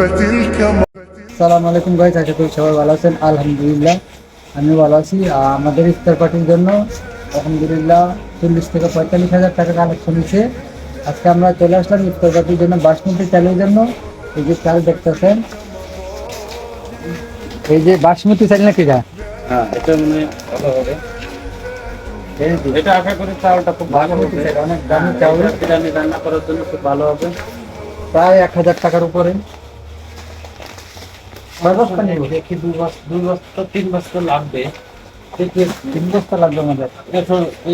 আসসালামু আলাইকুম গাইস, আশা করি সবাই ভালো আছেন। আলহামদুলিল্লাহ আমি ভালো আছি। আমাদের ইফতার পার্টির জন্য আলহামদুলিল্লাহ 40 থেকে 45 হাজার টাকা কালেকশন হয়েছে। আজকে আমরা চলে আসলাম ইফতার পার্টির জন্য বাসমতি চালের জন্য। এই যে চাল দেখতেছেন, এই যে বাসমতি চাল নাকি এটা? হ্যাঁ, এটা মানে ভালো হবে। এটা আশা করি চাউলটা খুব ভালো হবে, অনেক দামি চাউল, বিরিয়ানি রান্না করার জন্য খুব ভালো হবে। প্রায় 1000 টাকার উপরে। দেখি 2 বস্তা 3 বস্তা লাগবে। 3 বস্তা লাগবে আমাদের,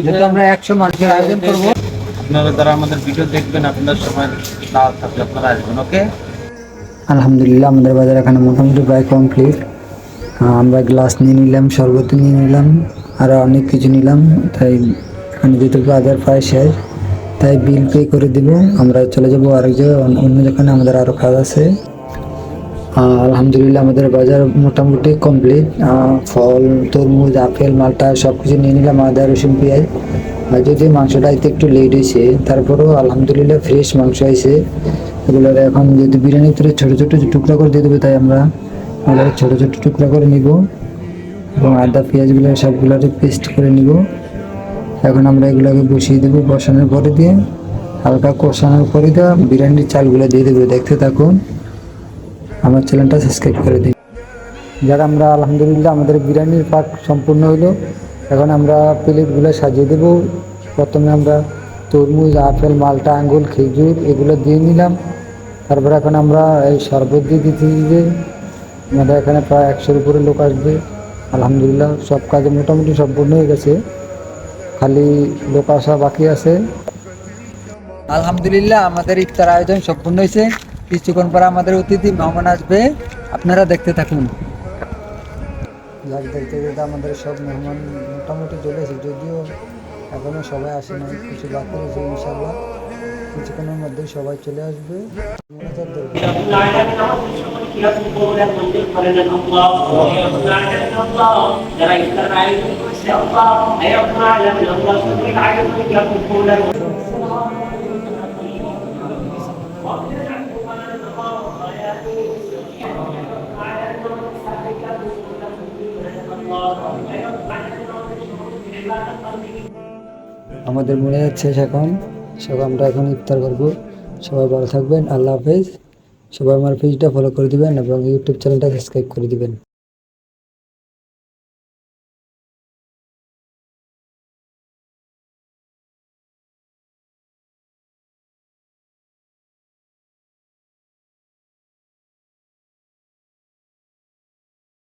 যেহেতু আমরা 100 মানুষের আয়োজন করবো। আপনারা যারা আমাদের ভিডিও দেখবেন, আপনার সময় দাওয়াত থাকলে আপনারা আসবেন। ওকে, আলহামদুলিল্লাহ আমাদের বাজার এখানে মোটামুটি প্রায় কমপ্লিট। আমরা গ্লাস নিয়ে নিলাম, শরবত নিয়ে নিলাম, আরও অনেক কিছু নিলাম। তাই এখানে যেহেতু বাজার প্রায় শেষ, তাই বিল পে করে দিব। আমরা চলে যাবো আরেক জায়গায়, অন্য যেখানে আমাদের আরও কাজ আছে। আলহামদুলিল্লাহ আমাদের বাজার মোটামুটি কমপ্লিট। ফল, তরমুজ, আপেল, মালটা সব কিছু নিয়ে নিলাম, আদা, রসুন, পেঁয়াজ। আর যদি মাংসটা আইতে একটু লেট হয়েছে, তারপরেও আলহামদুলিল্লাহ ফ্রেশ মাংস হয়েছে। এগুলোর এখন যদি বিরিয়ানির ভিতরে ছোটো ছোটো টুকরা করে দিয়ে দেবে, তাই আমরা ছোটো ছোটো টুকরা করে নিব এবং আদা পেঁয়াজগুলো সবগুলোকে পেস্ট করে নিব। এখন আমরা এগুলোকে বসিয়ে দেবো। বসানোর পরে দিয়ে হালকা কষানোর পরে দিয়ে বিরিয়ানির চালগুলো দিয়ে দেবো। দেখতে থাকুন, আমার চ্যানেলটা সাবস্ক্রাইব করে দিন। যারা আমরা আলহামদুলিল্লাহ আমাদের বিরিয়ানির পাক সম্পূর্ণ হলো। এখন আমরা প্লেটগুলো সাজিয়ে দেব। প্রথমে আমরা তরমুজ, আপেল, মালটা, আঙ্গুর, খেজুর এগুলো দিয়ে নিলাম। তারপরে এখন আমরা এই শরবত দিয়ে দিচ্ছি। যে আমাদের এখানে প্রায় 100-এর উপরে লোক আসবে। আলহামদুলিল্লাহ সব কাজে মোটামুটি সম্পূর্ণ হয়ে গেছে, খালি লোক আসা বাকি আছে। আলহামদুলিল্লাহ আমাদের ইফতার আয়োজন সম্পূর্ণ হয়েছে। কিছুক্ষণ পর আমাদের অতিথি মেহমান আসবে, আপনারা দেখতে থাকুন। দেখতে দেখতে আমাদের সব মেহমান মোটামুটি চলে এসেছে, যদিও এখনো সবাই আসে না, কিছু বাকি রয়েছে। ইনশাল্লাহ কিছুক্ষণের মধ্যেই সবাই চলে আসবে। আমাদের মনে যাচ্ছে এখন সব আমরা এখন ইফতার করবো। সবাই ভালো থাকবেন, আল্লাহ হাফেজ। সবাই আমার পেজটা ফলো করে দিবেন এবং ইউটিউব চ্যানেলটা সাবস্ক্রাইব করে দিবেন।